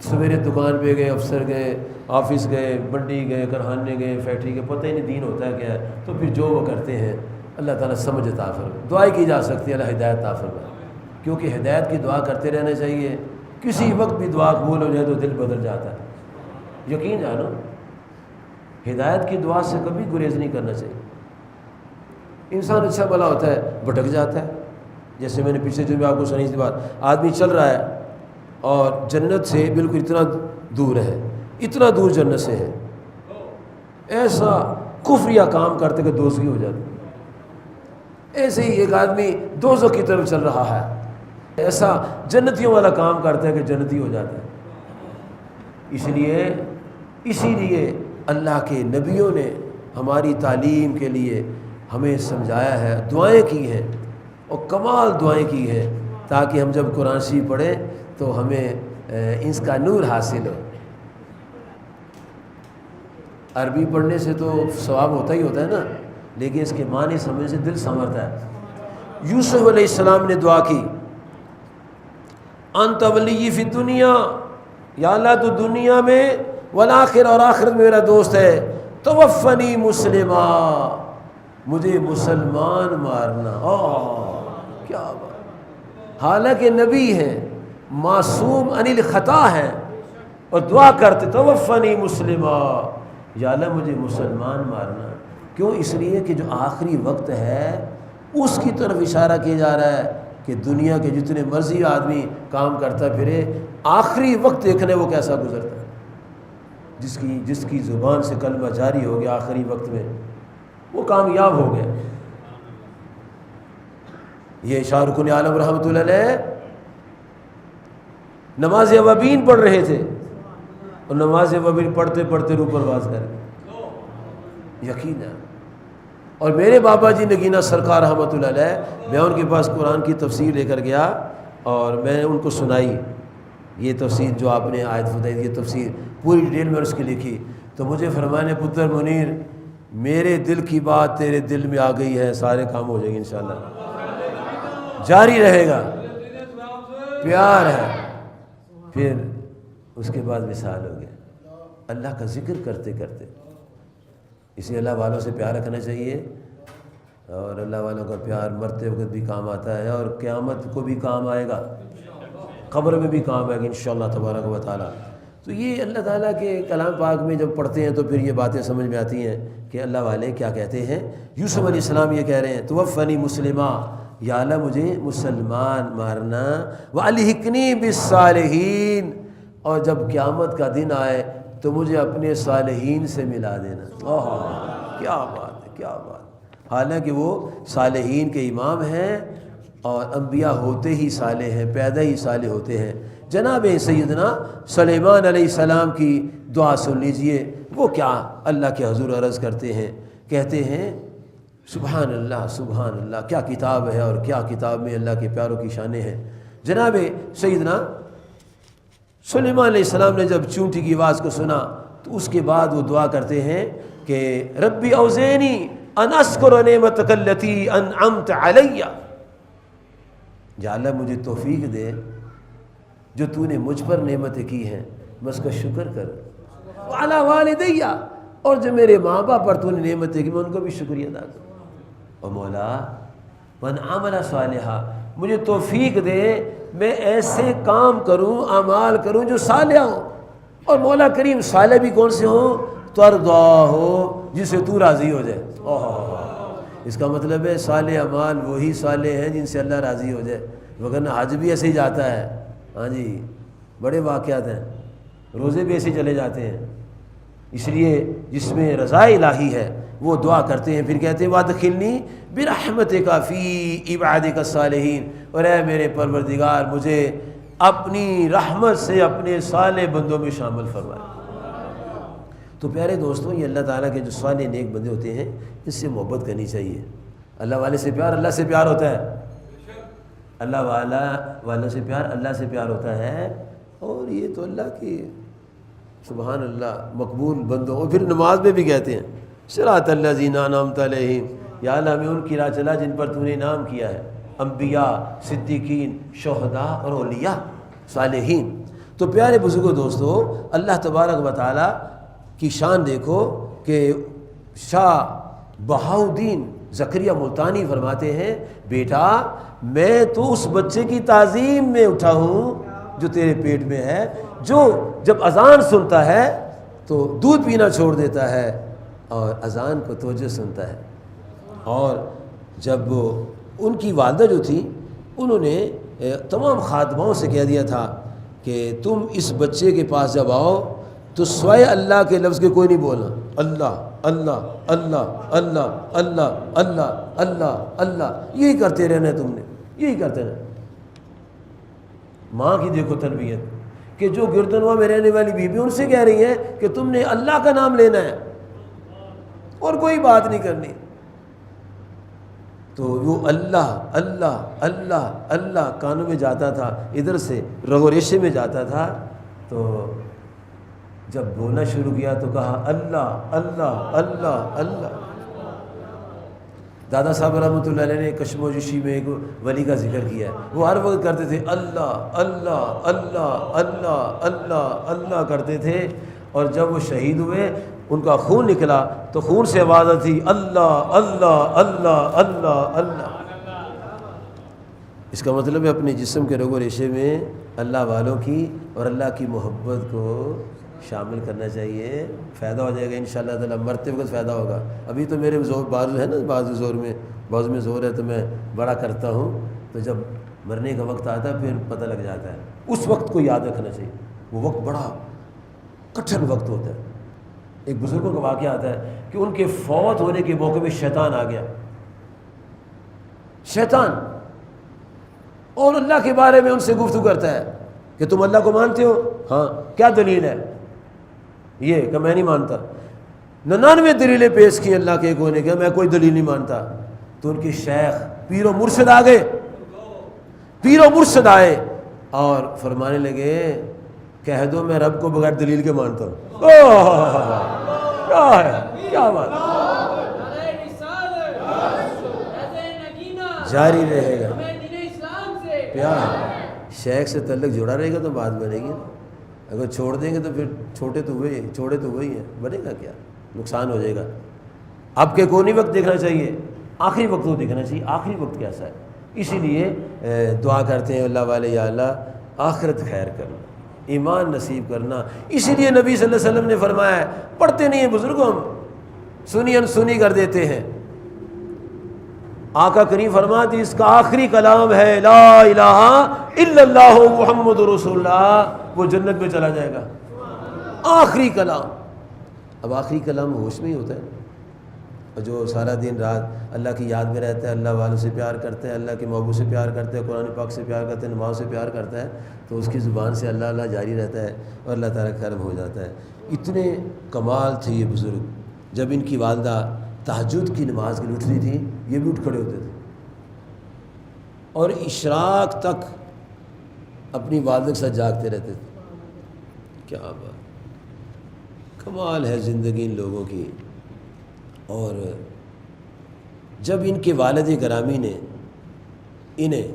سویرے دکان پہ گئے، افسر گئے، آفس گئے، منڈی گئے، کارخانے گئے، فیکٹری گئے، پتہ ہی نہیں دین ہوتا ہے کیا ہے، تو پھر جو وہ کرتے ہیں اللہ تعالیٰ سمجھ عطا فرمائے۔ دعائیں کی جا سکتی ہے اللہ ہدایت عطا فرمائے، کیونکہ ہدایت کی دعا کرتے رہنا چاہیے۔ کسی وقت بھی دعا قبول ہو جائے تو دل بدل جاتا ہے، یقین جانو ہدایت کی دعا سے کبھی گریز نہیں کرنا چاہیے۔ انسان اچھا بھلا ہوتا ہے بھٹک جاتا ہے، جیسے میں نے پچھلے جو بھی آپ کو سنی تھی بات، آدمی چل رہا ہے اور جنت سے بالکل اتنا دور ہے، اتنا دور جنت سے ہے، ایسا کفریہ کام کرتے کہ دوزخی ہو جاتی۔ ایسے ہی ایک آدمی دوزخ کی طرف چل رہا ہے، ایسا جنتیوں والا کام کرتا ہے کہ جنتی ہو جاتا ہے۔ اسی لیے اللہ کے نبیوں نے ہماری تعلیم کے لیے ہمیں سمجھایا ہے، دعائیں کی ہیں اور کمال دعائیں کی ہیں، تاکہ ہم جب قرآن شریف پڑھیں تو ہمیں اس کا نور حاصل ہو۔ عربی پڑھنے سے تو ثواب ہوتا ہی ہوتا ہے نا، لیکن اس کے معنی سمجھنے سے دل سنورتا ہے۔ یوسف علیہ السلام نے دعا کی، انت ولی فی الدنیا، یا اللہ تو دنیا میں والآخرہ اور آخرت میں میرا دوست ہے، توفنی مسلما، مجھے مسلمان مارنا۔ کیا بات، حالانکہ نبی ہیں، معصوم عن الخطا ہیں، اور دعا کرتے توفنی مسلما، یا اللہ مجھے مسلمان مارنا۔ کیوں؟ اس لیے کہ جو آخری وقت ہے اس کی طرف اشارہ کیا جا رہا ہے کہ دنیا کے جتنے مرضی آدمی کام کرتا پھرے، آخری وقت دیکھنے وہ کیسا گزرتا ہے۔ جس کی زبان سے کلمہ جاری ہو گیا آخری وقت میں، وہ کامیاب ہو گیا۔ یہ شاہ رکن عالم رحمۃ اللہ علیہ نماز اوابین پڑھ رہے تھے، اور نماز اوابین پڑھتے پڑھتے روح پرواز کر گئے، یقین ہے۔ اور میرے بابا جی نگینہ سرکار رحمۃ اللہ علیہ، میں ان کے پاس قرآن کی تفسیر لے کر گیا اور میں نے ان کو سنائی یہ تفسیر جو آپ نے آیت فتح، یہ تفسیر پوری ڈیٹیل میں اس کی لکھی، تو مجھے فرمانے پتر منیر میرے دل کی بات تیرے دل میں آ گئی ہے، سارے کام ہو جائیں گے انشاءاللہ، جاری رہے گا، پیار ہے۔ پھر اس کے بعد مثال ہو گیا اللہ کا ذکر کرتے کرتے۔ اسی اللہ والوں سے پیار رکھنا چاہیے، اور اللہ والوں کا پیار مرتے وقت بھی کام آتا ہے، اور قیامت کو بھی کام آئے گا، قبر میں بھی کام آئے گا انشاءاللہ تبارک و تعالیٰ۔ تو یہ اللہ تعالیٰ کے کلام پاک میں جب پڑھتے ہیں تو پھر یہ باتیں سمجھ میں آتی ہیں کہ اللہ والے کیا کہتے ہیں۔ یوسف علیہ السلام یہ کہہ رہے ہیں توفنی مسلمہ، یا اللہ مجھے مسلمان مارنا، وَأَلْحِقْنِي بِالصَّالِحِينَ، اور جب قیامت کا دن آئے تو مجھے اپنے صالحین سے ملا دینا۔ کیا بات ہے، کیا بات۔ حالانکہ وہ صالحین کے امام ہیں، اور انبیاء ہوتے ہی صالح ہیں، پیدا ہی صالح ہوتے ہیں۔ جناب سیدنا سلیمان علیہ السلام کی دعا سن لیجئے، وہ کیا اللہ کے حضور عرض کرتے ہیں، کہتے ہیں سبحان اللہ سبحان اللہ، کیا کتاب ہے اور کیا کتاب میں اللہ کے پیاروں کی شانیں ہیں۔ جناب سیدنا سلیمان علیہ السلام نے جب چونٹی کی آواز کو سنا تو اس کے بعد وہ دعا کرتے ہیں کہ ربی اوزینی ان اشکر نعمتک التی انعمت علی، یا اللہ مجھے توفیق دے جو تو نے مجھ پر نعمتیں کی ہیں میں اس کا شکر کروں، وعلی والدی، اور جو میرے ماں باپ پر تو نے نعمتیں کی میں ان کو بھی شکریہ ادا کروں، اور مولا من عمل صالحا، مجھے توفیق دے میں ایسے کام کروں، اعمال کروں جو صالح ہوں، اور مولا کریم صالح بھی کون سے ہوں، ترضا ہو، جس سے تو راضی ہو جائے۔ اس کا مطلب ہے صالح اعمال وہی صالح ہیں جن سے اللہ راضی ہو جائے، وگرنہ حج بھی ایسے ہی جاتا ہے، ہاں جی بڑے واقعات ہیں، روزے بھی ایسے چلے جاتے ہیں۔ اس لیے جس میں رضا الہی ہے وہ دعا کرتے ہیں، پھر کہتے ہیں وادخلنی برحمتک فی عبادک الصالحین، اور اے میرے پروردگار مجھے اپنی رحمت سے اپنے صالح بندوں میں شامل فرمائے۔ تو پیارے دوستوں، یہ اللہ تعالیٰ کے جو صالح نیک بندے ہوتے ہیں اس سے محبت کرنی چاہیے۔ اللہ والے سے پیار اللہ سے پیار ہوتا ہے، اللہ والوں سے پیار اللہ سے پیار ہوتا ہے، اور یہ تو اللہ کی سبحان اللہ مقبول بندوں۔ اور پھر نماز میں بھی کہتے ہیں صراط الذین انعمت علیہم، یا اللہ ہمیں ان کی راہ چلا جن پر تو نے انعام کیا ہے، انبیاء، صدیقین، شہداء اور اولیاء، صالحین۔ تو پیارے بزرگوں دوستو، اللہ تبارک و تعالی کی شان دیکھو کہ شاہ بہاؤدین زکریا ملتانی فرماتے ہیں، بیٹا میں تو اس بچے کی تعظیم میں اٹھا ہوں جو تیرے پیٹ میں ہے، جو جب اذان سنتا ہے تو دودھ پینا چھوڑ دیتا ہے اور اذان کو توجہ سنتا ہے۔ اور جب ان کی والدہ جو تھی، انہوں نے تمام خادماؤں سے کہہ دیا تھا کہ تم اس بچے کے پاس جب آؤ تو سوائے اللہ کے لفظ کے کوئی نہیں بولنا، اللہ اللہ اللہ اللہ اللہ اللہ اللہ اللہ، یہی کرتے رہنا، تم نے یہی کرتے رہنا۔ ماں کی دیکھو تربیت کہ جو گردنوا میں رہنے والی بیوی ان سے کہہ رہی ہیں کہ تم نے اللہ کا نام لینا ہے اور کوئی بات نہیں کرنی۔ تو وہ اللہ اللہ اللہ اللہ کانوں میں جاتا تھا، ادھر سے رگو ریشے میں جاتا تھا، تو جب بولنا شروع کیا تو کہا اللہ اللہ اللہ اللہ۔ دادا صاحب رحمۃ اللہ علیہ نے کشم و جوشی میں ایک ولی کا ذکر کیا ہے، وہ ہر وقت کرتے تھے اللہ اللہ اللہ اللہ اللہ اللہ کرتے تھے، اور جب وہ شہید ہوئے ان کا خون نکلا تو خون سے آواز آتی اللہ اللہ اللہ اللہ اللہ۔ اس کا مطلب ہے اپنے جسم کے رگ و ریشے میں اللہ والوں کی اور اللہ کی محبت کو شامل کرنا چاہیے، فائدہ ہو جائے گا انشاءاللہ تعالیٰ، مرتے وقت فائدہ ہوگا۔ ابھی تو میرے زور بازو ہے نا، بازو میں زور ہے تو میں بڑا کرتا ہوں، تو جب مرنے کا وقت آتا ہے پھر پتہ لگ جاتا ہے، اس وقت کو یاد رکھنا چاہیے، وہ وقت بڑا کٹھن وقت ہوتا ہے۔ ایک بزرگوں کا واقعہ آتا ہے کہ ان کے فوت ہونے کے موقع میں شیطان آ گیا، شیطان، اور اللہ کے بارے میں ان سے گفتگو کرتا ہے کہ تم اللہ کو مانتے ہو؟ ہاں، کیا دلیل ہے؟ یہ کہ میں نہیں مانتا۔ 99 دلیلیں پیش کی اللہ کے ایک ہونے کے، میں کوئی دلیل نہیں مانتا۔ تو ان کے شیخ پیر و مرشد آ گئے، پیر و مرشد آئے اور فرمانے لگے کہہ دو میں رب کو بغیر دلیل کے مانتا ہوں۔ کیا ہے، کیا بات، جاری رہے گا پیار، شیخ سے تعلق جڑا رہے گا تو بات بنے گی، اگر چھوڑ دیں گے تو پھر چھوڑے تو وہی ہیں، بنے گا کیا، نقصان ہو جائے گا۔ اب کے کونی وقت دیکھنا چاہیے، آخری وقت کو دیکھنا چاہیے، آخری وقت کیسا ہے۔ اسی لیے دعا کرتے ہیں اللہ والے، یا اللہ آخرت خیر کرنا، ایمان نصیب کرنا۔ اسی لیے نبی صلی اللہ علیہ وسلم نے فرمایا ہے، پڑھتے نہیں ہیں بزرگوں، سنی انسنی کر دیتے ہیں۔ آقا کریم فرماتے اس کا آخری کلام ہے لا الہ الا اللہ محمد رسول اللہ، وہ جنت میں چلا جائے گا، آخری کلام۔ اب آخری کلام ہوش میں ہی ہوتا ہے، اور جو سارا دن رات اللہ کی یاد میں رہتا ہے، اللہ والوں سے پیار کرتا ہے، اللہ کے محبوب سے پیار کرتا ہے، قرآن پاک سے پیار کرتا ہے، نماز سے پیار کرتا ہے، تو اس کی زبان سے اللہ اللہ جاری رہتا ہے اور اللہ تعالیٰ کا کرم ہو جاتا ہے۔ اتنے کمال تھے یہ بزرگ، جب ان کی والدہ تہجد کی نماز کے لیے اٹھتی تھی یہ بھی اٹھ کھڑے ہوتے تھے، اور اشراق تک اپنی والدہ کے ساتھ جاگتے رہتے تھے۔ کیا بات، کمال ہے زندگی ان لوگوں کی۔ اور جب ان کے والد گرامی نے انہیں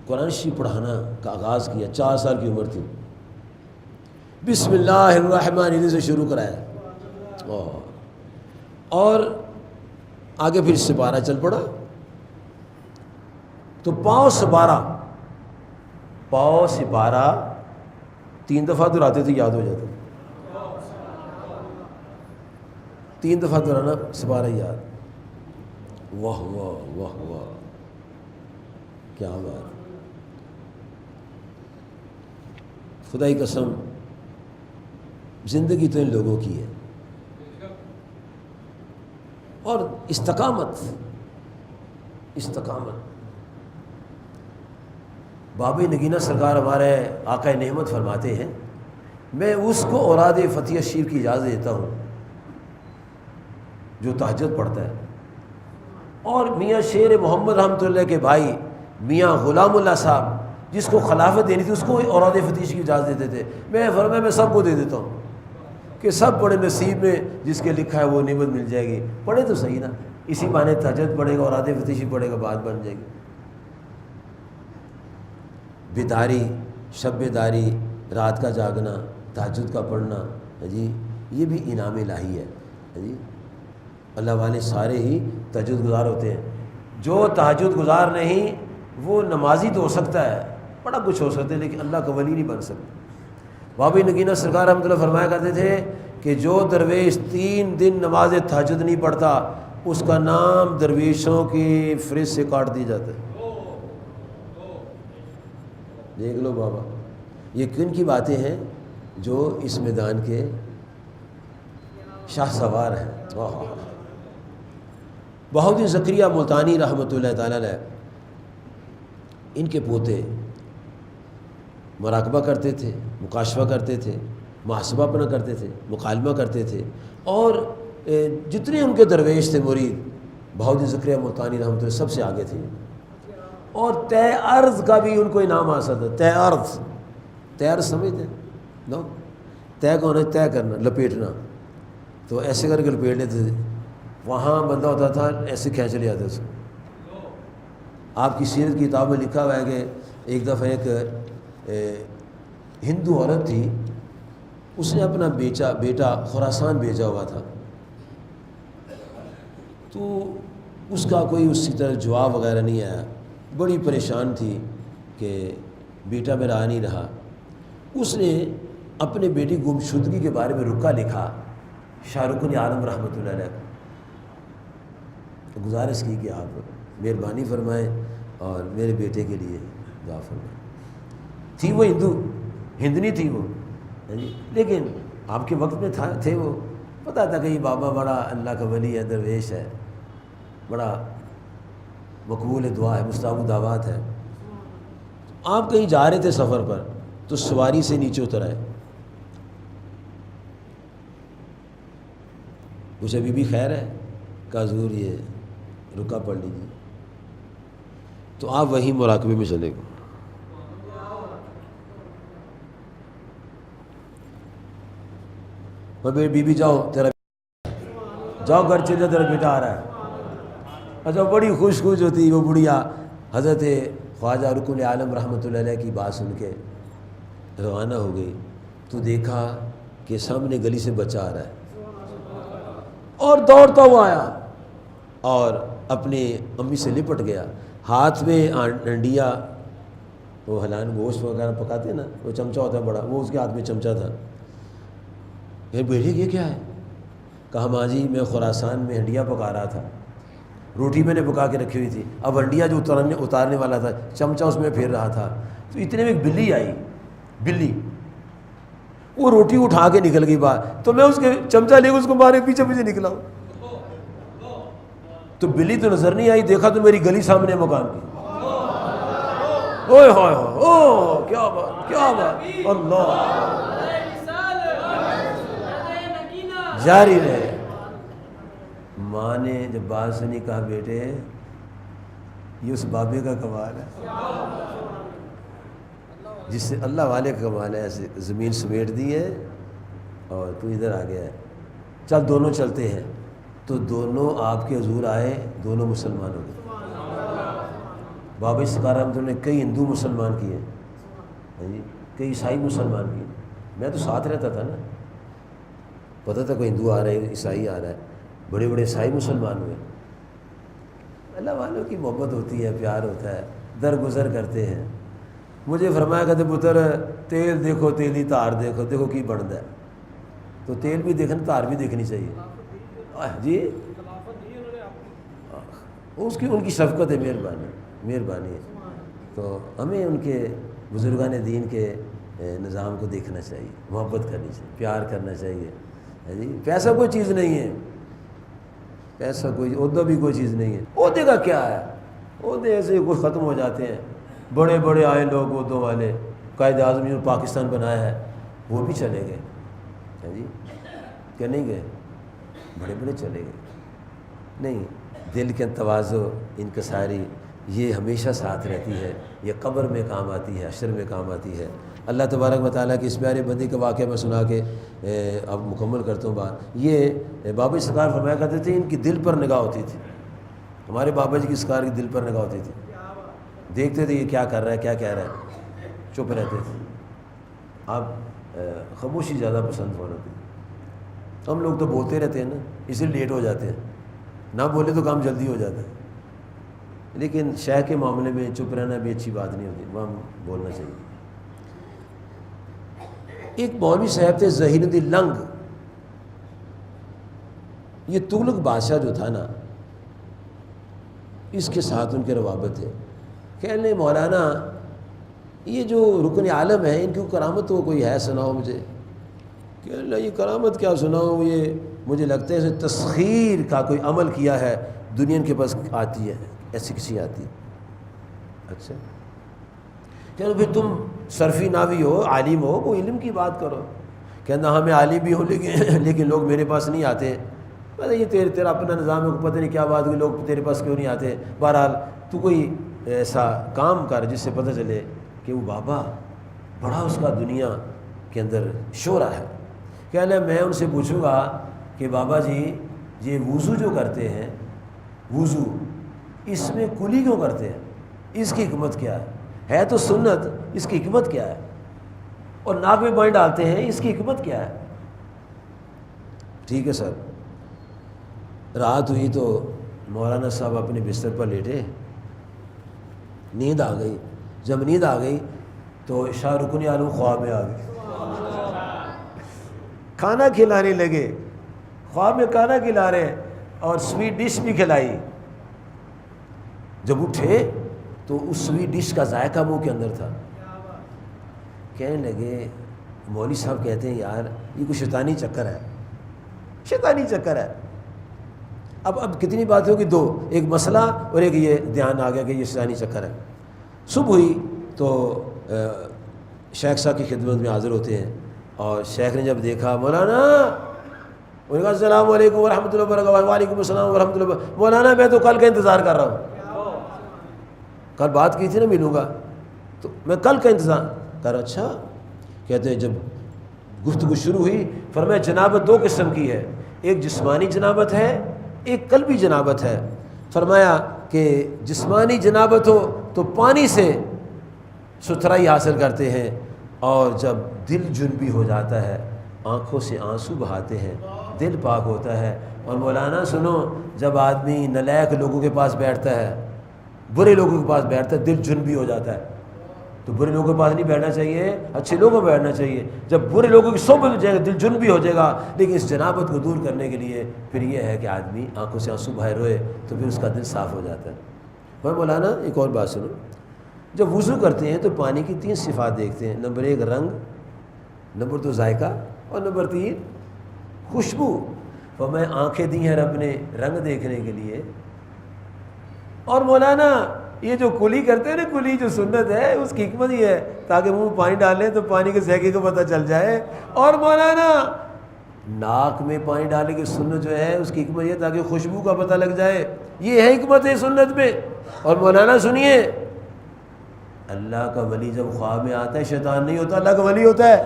قرآن شریف پڑھانا کا آغاز کیا، 4 سال کی عمر تھی، بسم اللہ الرحمن الرحیم سے شروع کرایا، اور آگے پھر سپارہ چل پڑا، تو پاؤں سپارہ 3 دفعہ دہراتے تھے، یاد ہو جاتا، 3 دفعہ دہرانا سپارہ یاد۔ واہ واہ واہ واہ، کیا بات، خدا کی قسم زندگی تو ان لوگوں کی ہے۔ اور استقامت، بابا نگینہ سرکار ہمارے آقا نعمت فرماتے ہیں، میں اس کو اوراد فتح شریف کی اجازت دیتا ہوں جو تہجد پڑھتا ہے۔ اور میاں شیر محمد رحمۃ اللہ کے بھائی میاں غلام اللہ صاحب جس کو خلافت دینی تھی اس کو اوراد فتح شریف کی اجازت دیتے تھے، میں فرمایا میں سب کو دے دیتا ہوں کہ سب پڑھے، نصیب میں جس کے لکھا ہے وہ نعمت مل جائے گی، پڑھے تو صحیح نا، اسی بہانے تہجد پڑھے گا، اوراد فتح شریف پڑھے گا، بات بن جائے گی۔ بیداری شب بیداری، رات کا جاگنا، تہجد کا پڑھنا، جی یہ بھی انعام الہی ہے جی۔ اللہ والے سارے ہی تہجد گزار ہوتے ہیں، جو تہجد گزار نہیں وہ نمازی تو ہو سکتا ہے، بڑا کچھ ہو سکتا ہے، لیکن اللہ کا ولی نہیں بن سکتا۔ بابا نگینہ سرکار رحمۃ اللہ فرمایا کرتے تھے کہ جو درویش 3 دن نماز تہجد نہیں پڑھتا اس کا نام درویشوں کی فہرست سے کاٹ دیا جاتا ہے۔ دیکھ لو بابا، یہ کن کی باتیں ہیں جو اس میدان کے شاہ سوار ہیں۔ بہاؤالدین زکریا ملتانی رحمۃ اللہ تعالیٰ علیہ، ان کے پوتے مراقبہ کرتے تھے، مکاشفہ کرتے تھے، محاسبہ اپنا کرتے تھے، مکالمہ کرتے تھے، اور جتنے ان کے درویش تھے مرید بہاؤالدین زکریا ملتانی رحمۃ اللہ سب سے آگے تھے۔ اور طے عرض کا بھی ان کو انعام حاصل تھا۔ طے عرض، طے عرض سمجھتے ہیں لوگ؟ طے کا ہونا طے کرنا، لپیٹنا، تو ایسے کر کے لپیٹ لیتے تھے، وہاں بندہ ہوتا تھا ایسے کھینچ لے جاتے تھے۔ آپ کی سیرت کی کتاب میں لکھا ہوا ہے کہ ایک دفعہ ایک ہندو عورت تھی، اس نے اپنا بیٹا خراسان بھیجا ہوا تھا، تو اس کا کوئی اسی طرح جواب وغیرہ نہیں آیا، بڑی پریشان تھی کہ بیٹا میرا آ نہیں رہا۔ اس نے اپنے بیٹی گمشدگی کے بارے میں رکا لکھا شاہ رکن عالم رحمۃ اللہ علیہ کو، گزارش کی کہ آپ مہربانی فرمائیں اور میرے بیٹے کے لیے دعا فرمائیں۔ تھی وہ ہندنی تھی وہ، لیکن آپ کے وقت میں تھے وہ، پتہ تھا کہ یہ بابا بڑا اللہ کا ولی ہے، درویش ہے، بڑا مقبول دعا ہے، مستجاب دعوات ہے۔ آپ کہیں جا رہے تھے سفر پر تو سواری سے نیچے اتر آئے، پوچھا بی بی خیر ہے؟ کہا حضور یہ رکا پڑھ لیجیے، تو آپ وہیں مراقبے میں چلے گئے۔ بی بی جاؤ جاؤ گھر چلے جاؤ، تیرا بیٹا آ رہا ہے۔ اچھا، بڑی خوش ہوتی وہ بڑھیا حضرت خواجہ رکن عالم رحمۃ اللہ علیہ کی بات سن کے روانہ ہو گئی، تو دیکھا کہ سامنے گلی سے بچہ آ رہا ہے، اور دوڑتا ہوا آیا اور اپنی امی سے لپٹ گیا، ہاتھ میں ڈنڈیا، وہ ہلان گوشت وغیرہ پکاتے ہیں نا، وہ چمچہ ہوتا ہے بڑا، وہ اس کے ہاتھ میں چمچہ تھا۔ پھر بیٹے یہ کیا ہے؟ کہا ماں جی میں خراسان میں ہنڈیا پکا رہا تھا، روٹی میں نے پکا کے رکھی ہوئی تھی، اب ہنڈیا جو اتارنے والا تھا چمچہ اس میں پھیر رہا تھا، تو اتنے میں ایک بلی آئی، بلی وہ روٹی اٹھا کے نکل گئی باہر، تو میں اس کے چمچہ لے کے اس کو مارے پیچھے پیچھے نکلا ہوں، تو بلی تو نظر نہیں آئی، دیکھا تو میری گلی سامنے مکان کی۔ اوئے ہوئے ہوئے، او کیا بات، کیا بات، اللہ جاری رہے۔ ماں نے جب بات سنی کہا بیٹے یہ اس بابے کا کمال ہے جس سے اللہ والے کا کمال ہے، ایسے زمین سمیٹ دی ہے اور تو ادھر آ گیا ہے، چل دونوں چلتے ہیں۔ تو دونوں آپ کے حضور آئے، دونوں مسلمان ہو گئے۔ بابا سرکار رحمۃ اللہ نے کئی ہندو مسلمان کیے، کئی عیسائی مسلمان کیے، میں تو ساتھ رہتا تھا نا، پتہ تھا کوئی ہندو آ رہا ہے، عیسائی آ رہا ہے، بڑے بڑے عیسائی مسلمان ہوئے۔ اللہ والوں کی محبت ہوتی ہے، پیار ہوتا ہے، درگزر کرتے ہیں۔ مجھے فرمایا کرتے پتر تیل دیکھو تیلی تار دیکھو، دیکھو کی بنتا ہے، تو تیل بھی دیکھنا تار بھی دیکھنی چاہیے جی، اس کی ان کی شفقت ہے، مہربانی ہے، تو ہمیں ان کے بزرگان دین کے نظام کو دیکھنا چاہیے، محبت کرنی چاہیے، پیار کرنا چاہیے جی۔ پیسہ کوئی چیز نہیں ہے، پیسہ کوئی عہدہ بھی کوئی چیز نہیں ہے، عہدے کا کیا ہے، عہدے ایسے کوئی ختم ہو جاتے ہیں، بڑے بڑے آئے لوگ عہدوں والے، قائد اعظم جو پاکستان بنایا ہے وہ بھی چلے گئے جی، کیا نہیں گئے؟ بڑے بڑے چلے گئے۔ نہیں، دل کے تواضع، انکساری، یہ ہمیشہ ساتھ رہتی ہے، یہ قبر میں کام آتی ہے، حشر میں کام آتی ہے۔ اللہ تبارک و تعالیٰ کی اس پیارے بندی کا واقعہ میں سنا کے اب مکمل کرتا ہوں بات۔ یہ بابا جی سرکار فرمایا کرتے تھے ان کی دل پر نگاہ ہوتی تھی، ہمارے بابا جی کی سرکار کی دل پر نگاہ ہوتی تھی، دیکھتے تھے یہ کیا کر رہا ہے، کیا کہہ رہا ہے، چپ رہتے تھے۔ آپ خاموشی زیادہ پسند ہوتی ہے. ہم لوگ تو بولتے رہتے ہیں نا، اس لیے لیٹ ہو جاتے ہیں، نہ بولے تو کام جلدی ہو جاتا ہے. لیکن شے کے معاملے میں چپ رہنا بھی اچھی بات نہیں ہوتی، وہاں بولنا چاہیے. ایک مولوی صاحب تھے ظہیر الدین لنگ، یہ تغلق بادشاہ جو تھا نا، اس کے ساتھ ان کے روابط تھے. کہنے مولانا یہ جو رکن عالم ہے ان کی کرامت تو کوئی ہے، سناؤ مجھے. کہ اللہ یہ کرامت کیا سناؤں، یہ مجھے لگتا ہے اسے تسخیر کا کوئی عمل کیا ہے، دنیا کے پاس آتی ہے، ایسی کسی آتی ہے. اچھا چلو پھر تم صرفی ناوی ہو، عالم ہو، وہ علم کی بات کرو. کہنا ہاں میں عالم بھی ہوں لیکن لوگ میرے پاس نہیں آتے. پتہ یہ تیرا اپنا نظام ہے، پتہ نہیں کیا بات ہوئی، لوگ تیرے پاس کیوں نہیں آتے. بہرحال تو کوئی ایسا کام کر جس سے پتہ چلے کہ وہ بابا بڑا اس کا دنیا کے اندر شعرا ہے. کہنا میں ان سے پوچھوں گا کہ بابا جی یہ وضو جو کرتے ہیں، وضو اس میں کلی کیوں کرتے ہیں، اس کی حکمت کیا ہے تو سنت، اس کی حکمت کیا ہے. اور ناک میں پانی ڈالتے ہیں، اس کی حکمت کیا ہے. ٹھیک ہے سر. رات ہوئی تو مولانا صاحب اپنے بستر پر لیٹے، نیند آ گئی. جب نیند آ گئی تو شاہ رکن عالم خواب میں آ گئے، کھانا کھلانے لگے. خواب میں کھانا کھلا رہے ہیں اور سویٹ ڈش بھی کھلائی. جب اٹھے تو اس سویٹ ڈش کا ذائقہ منہ کے اندر تھا. کہنے لگے مولوی صاحب کہتے ہیں یار یہ کوئی شیطانی چکر ہے، شیطانی چکر ہے. اب کتنی باتیں ہوگی، دو، ایک مسئلہ اور ایک یہ دھیان آ گیا کہ یہ شیطانی چکر ہے. صبح ہوئی تو شیخ صاحب کی خدمت میں حاضر ہوتے ہیں اور شیخ نے جب دیکھا مولانا، انہوں نے کہا السلام علیکم ورحمۃ اللہ وبرکاتہ. وعلیکم السلام ورحمۃ اللہ. مولانا میں تو کل کا انتظار کر رہا ہوں، کل بات کی تھی نا ملوں گا، تو میں کل کا انتظار کر. اچھا. کہتے ہیں جب گفتگو شروع ہوئی فرمایا جنابت دو قسم کی ہے، ایک جسمانی جنابت ہے، ایک قلبی جنابت ہے. فرمایا کہ جسمانی جنابت ہو تو پانی سے ستھرائی حاصل کرتے ہیں، اور جب دل جنبی ہو جاتا ہے آنکھوں سے آنسو بہاتے ہیں، دل پاک ہوتا ہے. اور مولانا سنو، جب آدمی نالائق لوگوں کے پاس بیٹھتا ہے، برے لوگوں کے پاس بیٹھتا ہے، دل جنبی ہو جاتا ہے. تو برے لوگوں کے پاس نہیں بیٹھنا چاہیے، اچھے لوگوں کو بیٹھنا چاہیے. جب برے لوگوں کی صحبت ہو جائے گا دل جنبی ہو جائے گا. لیکن اس جنابت کو دور کرنے کے لیے پھر یہ ہے کہ آدمی آنکھوں سے آنسو بہائے روئے تو پھر اس کا دل صاف ہو جاتا ہے. اور مولانا ایک اور بات سنو، جب وضو کرتے ہیں تو پانی کی 3 صفات دیکھتے ہیں. نمبر 1 رنگ، نمبر 2 ذائقہ، اور نمبر 3 خوشبو. اور میں آنکھیں دی ہیں رب نے رنگ دیکھنے کے لیے. اور مولانا یہ جو کلی کرتے ہیں نا، کلی جو سنت ہے اس کی حکمت ہی ہے تاکہ منہ میں پانی ڈالیں تو پانی کے ذائقے کو پتہ چل جائے. اور مولانا ناک میں پانی ڈالنے کی سنت جو ہے اس کی حکمت یہ تاکہ خوشبو کا پتہ لگ جائے. یہ ہے حکمت ہے سنت میں. اور مولانا سنیے، اللہ کا ولی جب خواب میں آتا ہے شیطان نہیں ہوتا، اللہ کا ولی ہوتا ہے.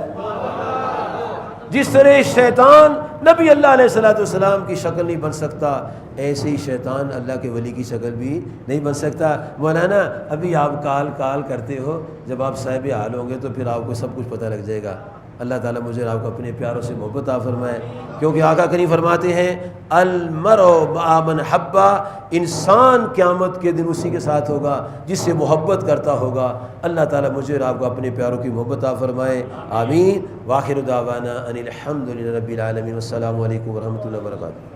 جس طرح شیطان نبی اللہ علیہ السلام کی شکل نہیں بن سکتا، ایسے ہی شیطان اللہ کے ولی کی شکل بھی نہیں بن سکتا. مولانا ابھی آپ کال کرتے ہو، جب آپ صاحب حال ہوں گے تو پھر آپ کو سب کچھ پتہ لگ جائے گا. اللہ تعالیٰ مجھے آپ کو اپنے پیاروں سے محبت عطا فرمائے، کیونکہ آقا کریم فرماتے ہیں المرء مع من حبا، انسان قیامت کے دن اسی کے ساتھ ہوگا جس سے محبت کرتا ہوگا. اللہ تعالیٰ مجھے آپ کو اپنے پیاروں کی محبت عطا فرمائے. آمین. وآخر دعوانا ان الحمد للہ رب العالمین. السلام علیکم ورحمۃ اللہ وبرکاتہ.